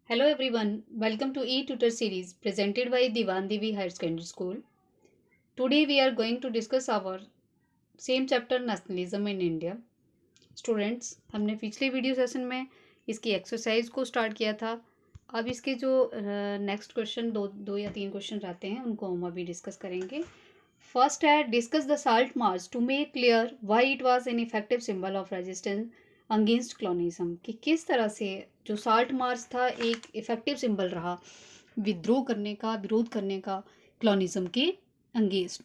Hello everyone, welcome to e-tutor series presented by Diwan Devi Higher Secondary School. Today we are going to discuss our same chapter nationalism in India. Students, हमने पिछले video session में इसकी exercise को start किया था. अब इसके जो नेक्स्ट क्वेश्चन दो या तीन क्वेश्चन रहते हैं उनको हम अभी डिस्कस करेंगे. फर्स्ट है discuss the salt March two make clear why it was an effective symbol of resistance against colonialism. कि किस तरह से जो साल्ट मार्च था एक इफेक्टिव सिंबल रहा विद्रोह करने का, विरोध करने का कॉलोनिज्म के अगेंस्ट.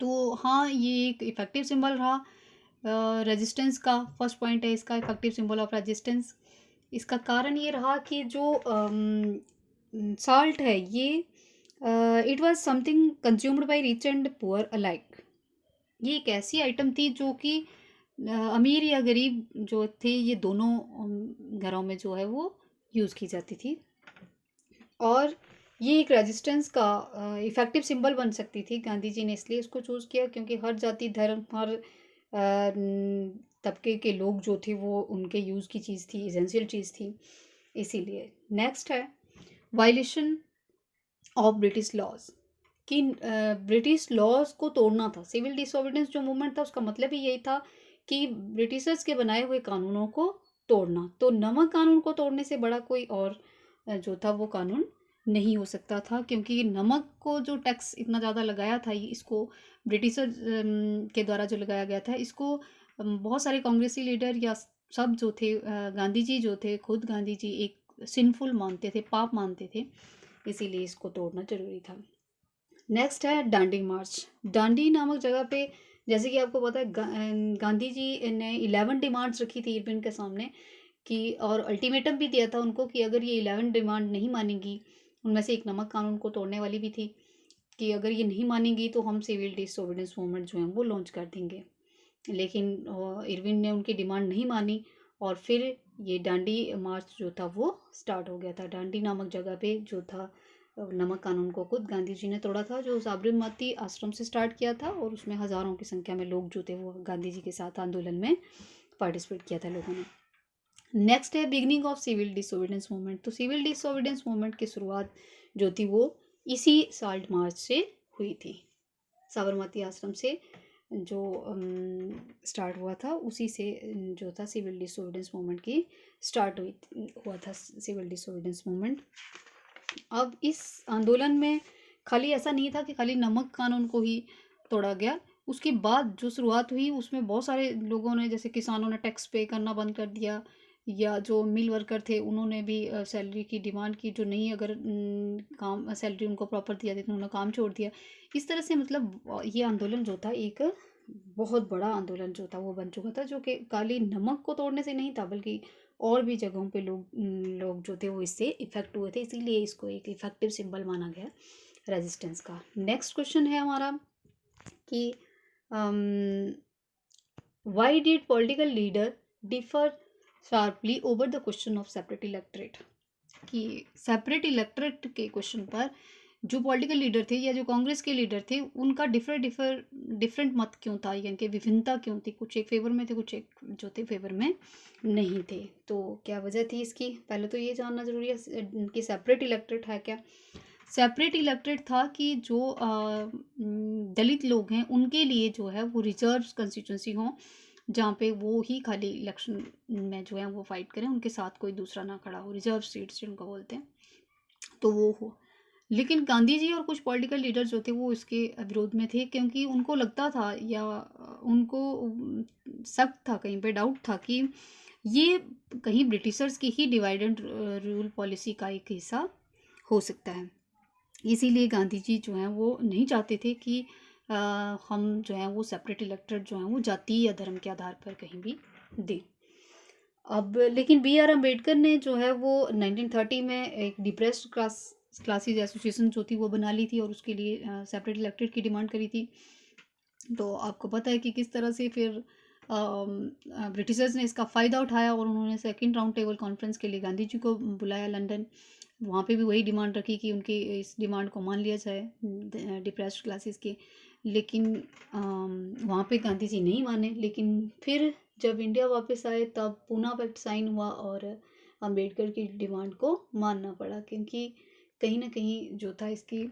तो हाँ, ये एक इफेक्टिव सिंबल रहा रेजिस्टेंस का. फर्स्ट पॉइंट है इसका, इफेक्टिव सिंबल ऑफ रेजिस्टेंस. इसका कारण ये रहा कि जो साल्ट है ये it was something consumed by rich and poor alike. ये एक ऐसी आइटम थी जो कि अमीर या गरीब जो थे ये दोनों घरों में जो है वो यूज़ की जाती थी. और ये एक रेजिस्टेंस का इफ़ेक्टिव सिंबल बन सकती थी. गांधी जी ने इसलिए इसको चूज़ किया क्योंकि हर जाति, धर्म, हर तबके के लोग जो थे वो उनके यूज़ की चीज़ थी, एसेंशियल चीज़ थी, इसीलिए. नेक्स्ट है वायलेशन ऑफ ब्रिटिश लॉज. कि ब्रिटिश लॉज को तोड़ना था. सिविल डिसोबीडियंस जो मूवमेंट था उसका मतलब ही यही था कि ब्रिटिशर्स के बनाए हुए कानूनों को तोड़ना. तो नमक कानून को तोड़ने से बड़ा कोई और जो था वो कानून नहीं हो सकता था, क्योंकि नमक को जो टैक्स इतना ज़्यादा लगाया था इसको ब्रिटिशर के द्वारा जो लगाया गया था इसको बहुत सारे कांग्रेसी लीडर या सब जो थे, गांधी जी जो थे, खुद गांधी जी एक सिंफुल मानते थे, पाप मानते थे, इसीलिए इसको तोड़ना जरूरी था. नेक्स्ट है डांडी मार्च. डांडी नामक जगह पे, जैसे कि आपको पता है, गांधी जी ने 11 डिमांड्स रखी थी इरविन के सामने कि, और अल्टीमेटम भी दिया था उनको कि अगर ये 11 डिमांड नहीं मानेंगी, उनमें से एक नमक कानून को तोड़ने वाली भी थी, कि अगर ये नहीं मानेंगी तो हम सिविल डिसोबीडियंस मूवमेंट जो है वो लॉन्च कर देंगे. लेकिन इरविन ने उनकी डिमांड नहीं मानी और फिर ये डांडी मार्च जो था वो स्टार्ट हो गया था. डांडी नामक जगह पे जो था नमक कानून को खुद गांधी जी ने तोड़ा था, जो साबरमती आश्रम से स्टार्ट किया था, और उसमें हज़ारों की संख्या में लोग जो थे वो गांधी जी के साथ आंदोलन में पार्टिसिपेट किया था लोगों ने. नेक्स्ट है beginning of civil disobedience movement. तो सिविल डिसोबीडियंस मूवमेंट की शुरुआत जो थी वो इसी साल्ट मार्च से हुई थी. साबरमती आश्रम से जो स्टार्ट हुआ था उसी से जो था सिविल डिसोबीडियंस मूवमेंट की स्टार्ट हुआ था सिविल डिसोबीडियंस मूवमेंट. अब इस आंदोलन में खाली ऐसा नहीं था कि खाली नमक कानून को ही तोड़ा गया. उसके बाद जो शुरुआत हुई उसमें बहुत सारे लोगों ने, जैसे किसानों ने टैक्स पे करना बंद कर दिया, या जो मिल वर्कर थे उन्होंने भी सैलरी की डिमांड की, जो नहीं अगर काम सैलरी उनको प्रॉपर दिया थी तो उन्होंने काम छोड़ दिया. इस तरह से मतलब ये आंदोलन जो था एक बहुत बड़ा आंदोलन जो था वो बन चुका था, जो कि खाली नमक को तोड़ने से नहीं था बल्कि और भी जगहों पे लोग जो थे वो इससे इफ़ेक्ट हुए थे, इसीलिए इसको एक इफ़ेक्टिव सिंबल माना गया रेजिस्टेंस का. नेक्स्ट क्वेश्चन है हमारा कि why did political leader differ sharply over the question of separate electorate. कि सेपरेट इलेक्टोरेट के क्वेश्चन पर जो पॉलिटिकल लीडर थे या जो कांग्रेस के लीडर थे उनका डिफरेंट मत क्यों था, यानी कि विभिन्नता क्यों थी. कुछ एक फेवर में थे, कुछ एक जो थे फेवर में नहीं थे. तो क्या वजह थी इसकी, पहले तो ये जानना जरूरी है कि सेपरेट इलेक्टोरेट है क्या. सेपरेट इलेक्टोरेट था कि जो दलित लोग हैं उनके लिए जो है वो रिजर्व कंस्टिट्यूंसी हो, जहाँ पे वो ही खाली इलेक्शन में जो है वो फाइट करें, उनके साथ कोई दूसरा ना खड़ा हो, रिजर्व सीट्स जिनको बोलते हैं, तो वो हो. लेकिन गांधी जी और कुछ पॉलिटिकल लीडर जो थे वो इसके विरोध में थे, क्योंकि उनको लगता था या उनको शक था, कहीं पे डाउट था कि ये कहीं ब्रिटिशर्स की ही डिवाइड एंड रूल पॉलिसी का एक हिस्सा हो सकता है. इसीलिए गांधी जी जो हैं वो नहीं चाहते थे कि हम जो है वो सेपरेट इलेक्टोरेट जो है वो जाति या धर्म के आधार पर कहीं भी दें. अब लेकिन बी आर अम्बेडकर ने जो है वो 1930 में एक डिप्रेस्ड क्लासेज एसोसिएशन जो थी वो बना ली थी और उसके लिए सेपरेट इलेक्टोरेट की डिमांड करी थी. तो आपको पता है कि किस तरह से फिर ब्रिटिशर्स ने इसका फ़ायदा उठाया और उन्होंने सेकंड राउंड टेबल कॉन्फ्रेंस के लिए गांधी जी को बुलाया लंदन. वहाँ पे भी वही डिमांड रखी कि उनकी इस डिमांड को मान लिया जाए डिप्रेस्ड क्लासेस की. लेकिन वहाँ पे गांधी जी नहीं माने. लेकिन फिर जब इंडिया वापस आए तब पूना पैक्ट साइन हुआ और अम्बेडकर की डिमांड को मानना पड़ा, क्योंकि कहीं ना कहीं जो था इसकी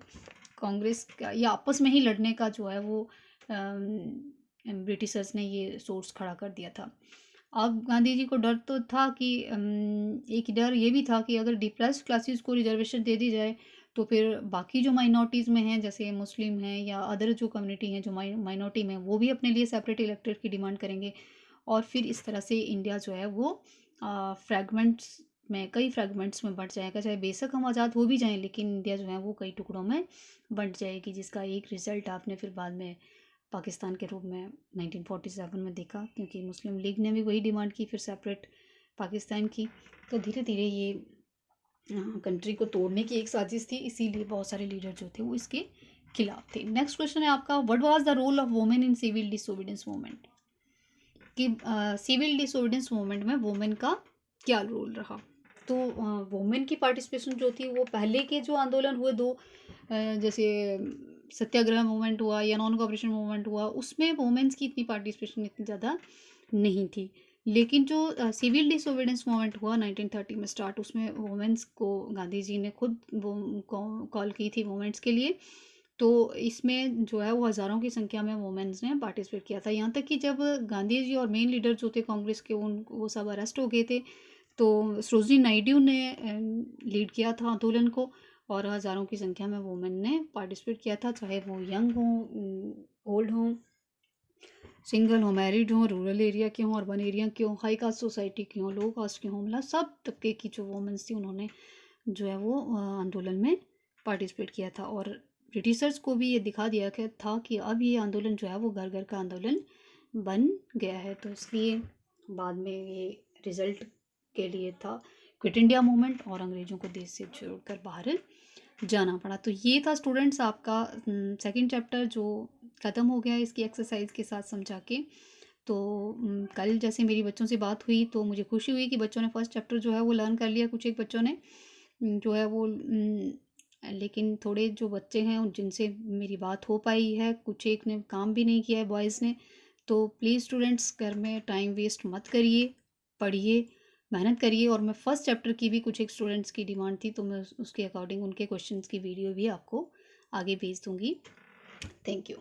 कांग्रेस का या आपस में ही लड़ने का जो है वो ब्रिटिशर्स ने ये सोर्स खड़ा कर दिया था। अब गांधी जी को डर तो था कि एक डर ये भी था कि अगर डिप्रेस्ड क्लासेस को रिजर्वेशन दे दी जाए तो फिर बाकी जो माइनॉरिटीज़ में हैं, जैसे मुस्लिम हैं या अदर जो कम्युनिटी हैं जो माइनॉरिटी में, वो भी अपने लिए सेपरेट इलेक्टेड की डिमांड करेंगे, और फिर इस तरह से इंडिया जो है वो फ्रैगमेंट्स में, कई फ्रैगमेंट्स में बंट जाएगा। चाहे बेशक हम आज़ाद हो भी जाएं, लेकिन इंडिया जो है वो कई टुकड़ों में बंट जाएगी, जिसका एक रिज़ल्ट आपने फिर बाद में पाकिस्तान के रूप में 1947 में देखा, क्योंकि मुस्लिम लीग ने भी वही डिमांड की फिर सेपरेट पाकिस्तान की। तो धीरे धीरे ये कंट्री को तोड़ने की एक साजिश थी, इसीलिए बहुत सारे लीडर जो थे वो इसके खिलाफ थे। नेक्स्ट क्वेश्चन है आपका, what was the role of women in civil disobedience movement, कि सिविल डिसोबीडियंस मूवमेंट में वुमेन का क्या रोल रहा। तो वुमेन की पार्टिसिपेशन जो थी वो पहले के जो आंदोलन हुए दो, जैसे सत्याग्रह मूवमेंट हुआ या नॉन कोऑपरेशन मूवमेंट हुआ, उसमें वुमेन्स की इतनी पार्टिसिपेशन इतनी ज़्यादा नहीं थी। लेकिन जो सिविल डिसोबीडियंस मूवमेंट हुआ 1930 में स्टार्ट, उसमें वुमेन्स को गांधी जी ने खुद वो कॉल की थी वुमेन्स के लिए। तो इसमें जो है वो हज़ारों की संख्या में वुमेन्स ने पार्टिसिपेट किया था, यहाँ तक कि जब गांधी जी और मेन लीडर जो थे कांग्रेस के, उन वो सब अरेस्ट हो गए थे, तो सरोजिनी नायडू ने लीड किया था आंदोलन को, और हज़ारों की संख्या में वुमेन ने पार्टिसिपेट किया था, चाहे वो यंग हों, ओल्ड हों, सिंगल हो, मैरिड हों, रूरल एरिया के हों, अर्बन एरिया के हों, हाई कास्ट सोसाइटी के हों, लो कास्ट के हों, मतलब सब तबके की जो वुमेन्स थी उन्होंने जो है वो आंदोलन में पार्टिसिपेट किया था। और ब्रिटिशर्स को भी ये दिखा दिया गया था कि अब ये आंदोलन जो है वो घर घर का आंदोलन बन गया है, तो इसलिए बाद में ये रिजल्ट के लिए था क्विट इंडिया मूवमेंट, और अंग्रेज़ों को देश से छोड़कर बाहर जाना पड़ा। तो ये था स्टूडेंट्स आपका सेकंड चैप्टर जो ख़त्म हो गया है इसकी एक्सरसाइज के साथ समझा के। तो कल जैसे मेरी बच्चों से बात हुई तो मुझे खुशी हुई कि बच्चों ने फर्स्ट चैप्टर जो है वो लर्न कर लिया, कुछ एक बच्चों ने जो है वो लेकिन थोड़े जो बच्चे हैं उन जिनसे मेरी बात हो पाई है, कुछ एक ने काम भी नहीं किया है बॉयज़ ने। तो प्लीज़ स्टूडेंट्स घर में टाइम वेस्ट मत करिए, पढ़िए, मेहनत करिए। और मैं फ़र्स्ट चैप्टर की भी कुछ एक स्टूडेंट्स की डिमांड थी, तो मैं उसके अकॉर्डिंग उनके क्वेश्चंस की वीडियो भी आपको आगे भेज दूँगी। Thank you.